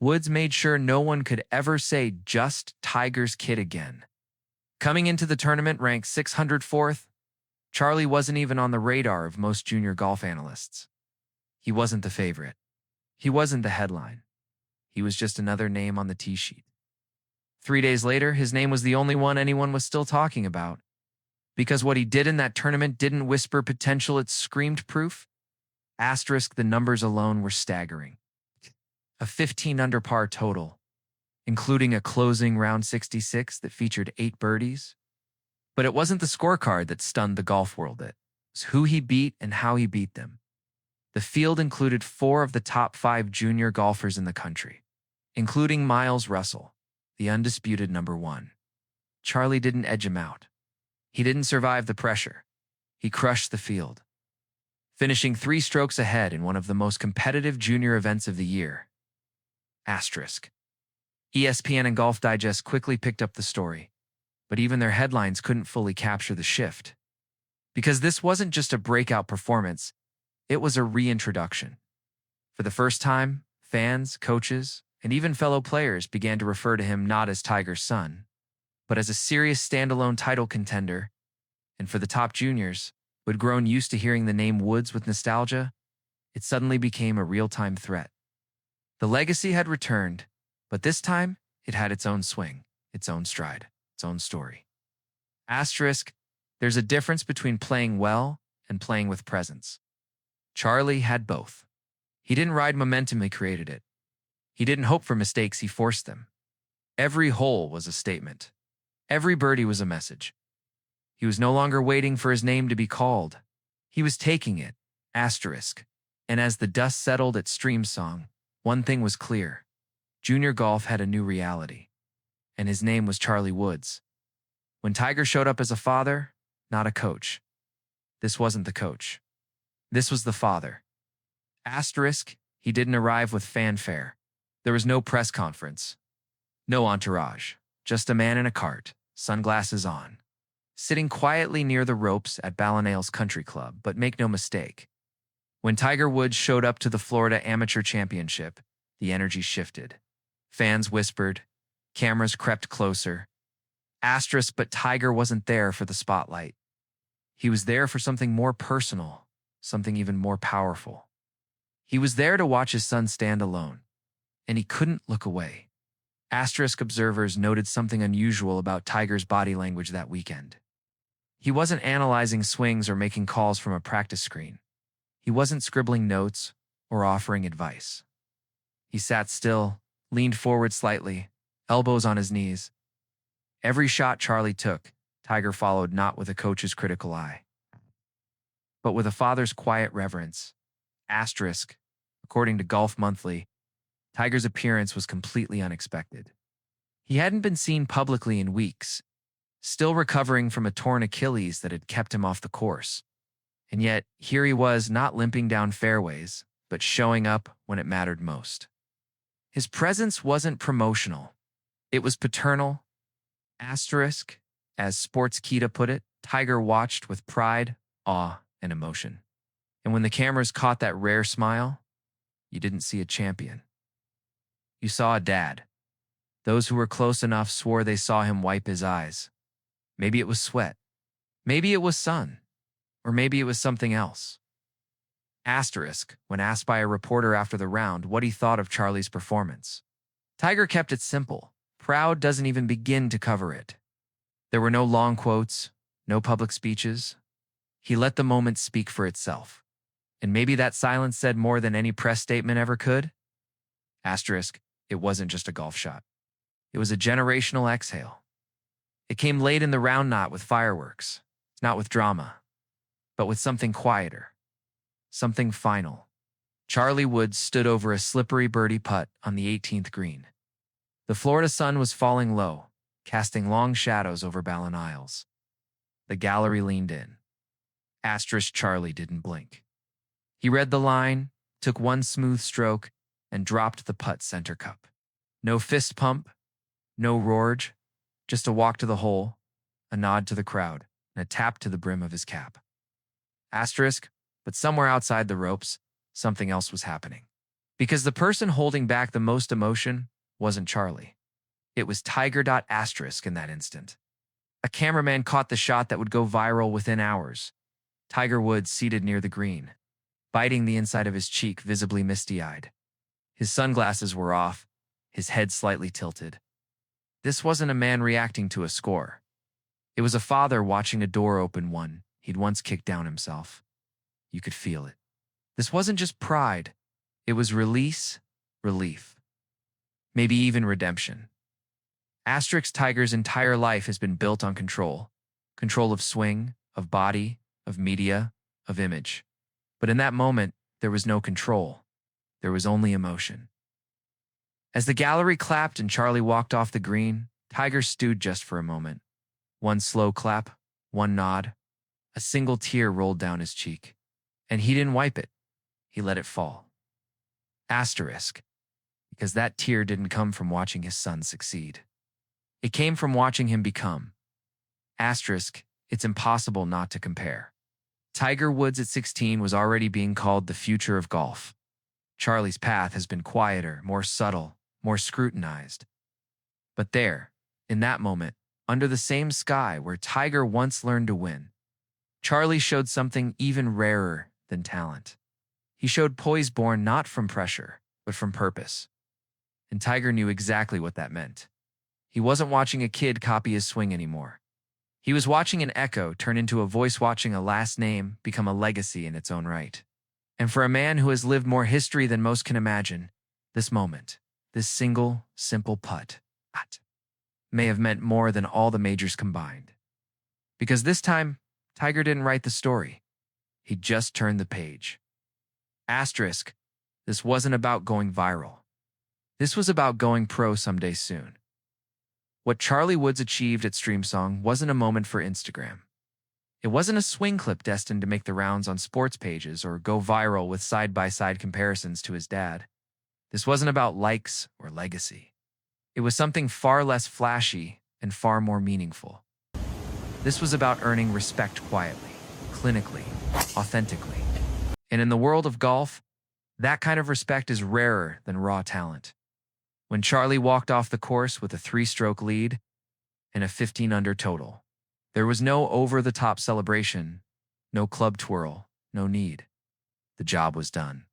Woods made sure no one could ever say just Tiger's kid again. Coming into the tournament ranked 604th, Charlie wasn't even on the radar of most junior golf analysts. He wasn't the favorite. He wasn't the headline. He was just another name on the tee sheet. 3 days later, his name was the only one anyone was still talking about. Because what he did in that tournament didn't whisper potential, it screamed proof. Asterisk, the numbers alone were staggering. A 15 under par total, including a closing round 66 that featured 8 birdies. But it wasn't the scorecard that stunned the golf world. It was who he beat and how he beat them. The field included 4 of the top 5 junior golfers in the country, including Miles Russell, the undisputed number 1. Charlie didn't edge him out. He didn't survive the pressure. He crushed the field, finishing 3 strokes ahead in one of the most competitive junior events of the year. Asterisk. ESPN and Golf Digest quickly picked up the story, but even their headlines couldn't fully capture the shift. Because this wasn't just a breakout performance, it was a reintroduction. For the first time, fans, coaches, and even fellow players began to refer to him not as Tiger's son, but as a serious standalone title contender. And for the top juniors, who had grown used to hearing the name Woods with nostalgia, it suddenly became a real-time threat. The legacy had returned, but this time it had its own swing, its own stride, its own story. Asterisk, there's a difference between playing well and playing with presence. Charlie had both. He didn't ride momentum, he created it. He didn't hope for mistakes, he forced them. Every hole was a statement. Every birdie was a message. He was no longer waiting for his name to be called. He was taking it. Asterisk. And as the dust settled at Stream Song, one thing was clear. Junior golf had a new reality. And his name was Charlie Woods. When Tiger showed up as a father, not a coach. This wasn't the coach. This was the father. Asterisk, he didn't arrive with fanfare. There was no press conference. No entourage. Just a man in a cart, sunglasses on, sitting quietly near the ropes at Ballinales Country Club. But make no mistake, when Tiger Woods showed up to the Florida Amateur Championship, the energy shifted. Fans whispered, cameras crept closer. Asterisk, but Tiger wasn't there for the spotlight. He was there for something more personal, something even more powerful. He was there to watch his son stand alone, and he couldn't look away. Asterisk, observers noted something unusual about Tiger's body language that weekend. He wasn't analyzing swings or making calls from a practice screen. He wasn't scribbling notes or offering advice. He sat still, leaned forward slightly, elbows on his knees. Every shot Charlie took, Tiger followed not with a coach's critical eye, but with a father's quiet reverence. Asterisk, according to Golf Monthly, Tiger's appearance was completely unexpected. He hadn't been seen publicly in weeks, still recovering from a torn Achilles that had kept him off the course. And yet, here he was, not limping down fairways, but showing up when it mattered most. His presence wasn't promotional. It was paternal. Asterisk, as Sportskeeda put it, Tiger watched with pride, awe, and emotion. And when the cameras caught that rare smile, you didn't see a champion. You saw a dad. Those who were close enough swore they saw him wipe his eyes. Maybe it was sweat. Maybe it was sun. Or maybe it was something else. Asterisk, when asked by a reporter after the round what he thought of Charlie's performance, Tiger kept it simple. Proud doesn't even begin to cover it. There were no long quotes, no public speeches. He let the moment speak for itself. And maybe that silence said more than any press statement ever could. Asterisk, it wasn't just a golf shot. It was a generational exhale. It came late in the round, not with fireworks, not with drama, but with something quieter, something final. Charlie Woods stood over a slippery birdie putt on the 18th green. The Florida sun was falling low, casting long shadows over Ballinales. The gallery leaned in. Asterisk, Charlie didn't blink. He read the line, took one smooth stroke, and dropped the putt center cup. No fist pump, no roarge, just a walk to the hole, a nod to the crowd, and a tap to the brim of his cap. Asterisk, but somewhere outside the ropes, something else was happening. Because the person holding back the most emotion wasn't Charlie. It was Tiger. Asterisk in that instant. A cameraman caught the shot that would go viral within hours. Tiger Woods seated near the green, biting the inside of his cheek, visibly misty-eyed. His sunglasses were off, his head slightly tilted. This wasn't a man reacting to a score. It was a father watching a door open, one he'd once kicked down himself. You could feel it. This wasn't just pride. It was release, relief, maybe even redemption. Asterisk Tiger's entire life has been built on control. Control of swing, of body, of media, of image. But in that moment, there was no control. There was only emotion. As the gallery clapped and Charlie walked off the green, Tiger stewed just for a moment. One slow clap, one nod. A single tear rolled down his cheek. And he didn't wipe it. He let it fall. Asterisk, because that tear didn't come from watching his son succeed. It came from watching him become. Asterisk, it's impossible not to compare. Tiger Woods at 16 was already being called the future of golf. Charlie's path has been quieter, more subtle, more scrutinized. But there, in that moment, under the same sky where Tiger once learned to win, Charlie showed something even rarer than talent. He showed poise born not from pressure, but from purpose. And Tiger knew exactly what that meant. He wasn't watching a kid copy his swing anymore. He was watching an echo turn into a voice, watching a last name become a legacy in its own right. And for a man who has lived more history than most can imagine, this moment, this single, simple putt, may have meant more than all the majors combined. Because this time, Tiger didn't write the story. He just turned the page. Asterisk, this wasn't about going viral. This was about going pro someday soon. What Charlie Woods achieved at Streamsong wasn't a moment for Instagram. It wasn't a swing clip destined to make the rounds on sports pages or go viral with side-by-side comparisons to his dad. This wasn't about likes or legacy. It was something far less flashy and far more meaningful. This was about earning respect quietly, clinically, authentically. And in the world of golf, that kind of respect is rarer than raw talent. When Charlie walked off the course with a 3-stroke lead and a 15-under total, there was no over-the-top celebration, no club twirl, no need. The job was done.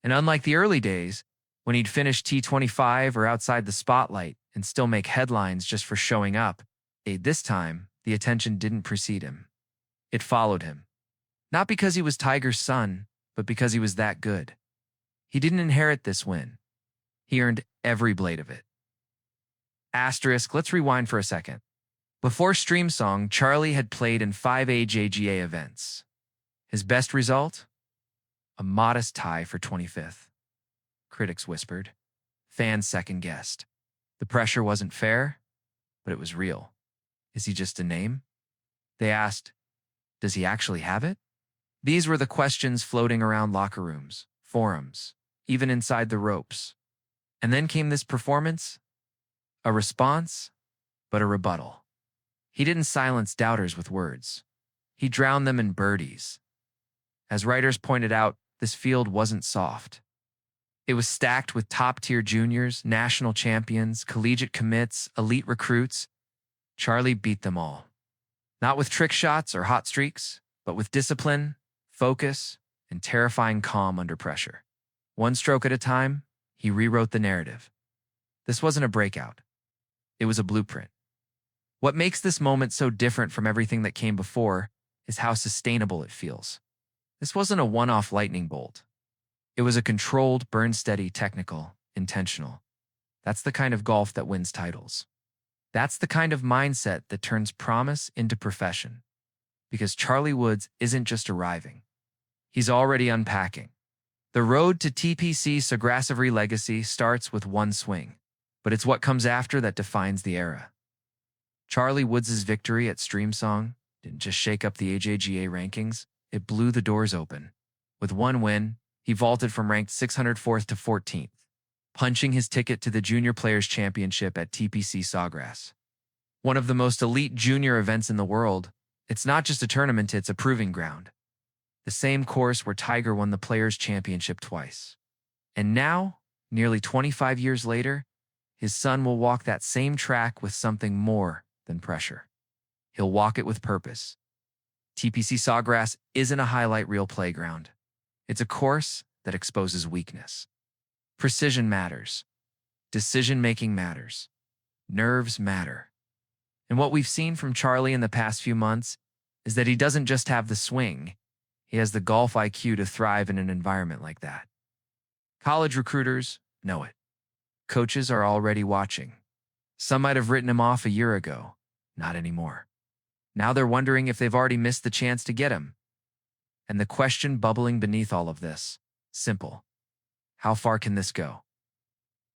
And unlike the early days, when he'd finish T25 or outside the spotlight and still make headlines just for showing up, this time, the attention didn't precede him. It followed him. Not because he was Tiger's son, but because he was that good. He didn't inherit this win. He earned every blade of it. Asterisk, let's rewind for a second. Before Streamsong, Charlie had played in 5 AJGA events. His best result? A modest tie for 25th. Critics whispered. Fans second-guessed. The pressure wasn't fair, but it was real. Is he just a name? They asked, does he actually have it? These were the questions floating around locker rooms, forums, even inside the ropes. And then came this performance. A response, but a rebuttal. He didn't silence doubters with words. He drowned them in birdies. As writers pointed out, this field wasn't soft. It was stacked with top-tier juniors, national champions, collegiate commits, elite recruits. Charlie beat them all. Not with trick shots or hot streaks, but with discipline, focus, and terrifying calm under pressure. One stroke at a time, he rewrote the narrative. This wasn't a breakout. It was a blueprint. What makes this moment so different from everything that came before is how sustainable it feels. This wasn't a one-off lightning bolt. It was a controlled, burn-steady, technical, intentional. That's the kind of golf that wins titles. That's the kind of mindset that turns promise into profession. Because Charlie Woods isn't just arriving. He's already unpacking. The road to TPC's aggressive legacy starts with one swing, but it's what comes after that defines the era. Charlie Woods' victory at Streamsong didn't just shake up the AJGA rankings, it blew the doors open. With one win, he vaulted from ranked 604th to 14th, punching his ticket to the Junior Players Championship at TPC Sawgrass. One of the most elite junior events in the world, it's not just a tournament, it's a proving ground. The same course where Tiger won the Players Championship twice. And now, nearly 25 years later, his son will walk that same track with something more than pressure. He'll walk it with purpose. TPC Sawgrass isn't a highlight reel playground. It's a course that exposes weakness. Precision matters. Decision-making matters. Nerves matter. And what we've seen from Charlie in the past few months is that he doesn't just have the swing, he has the golf IQ to thrive in an environment like that. College recruiters know it. Coaches are already watching. Some might have written him off a year ago. Not anymore. Now they're wondering if they've already missed the chance to get him. And the question bubbling beneath all of this, simple. How far can this go?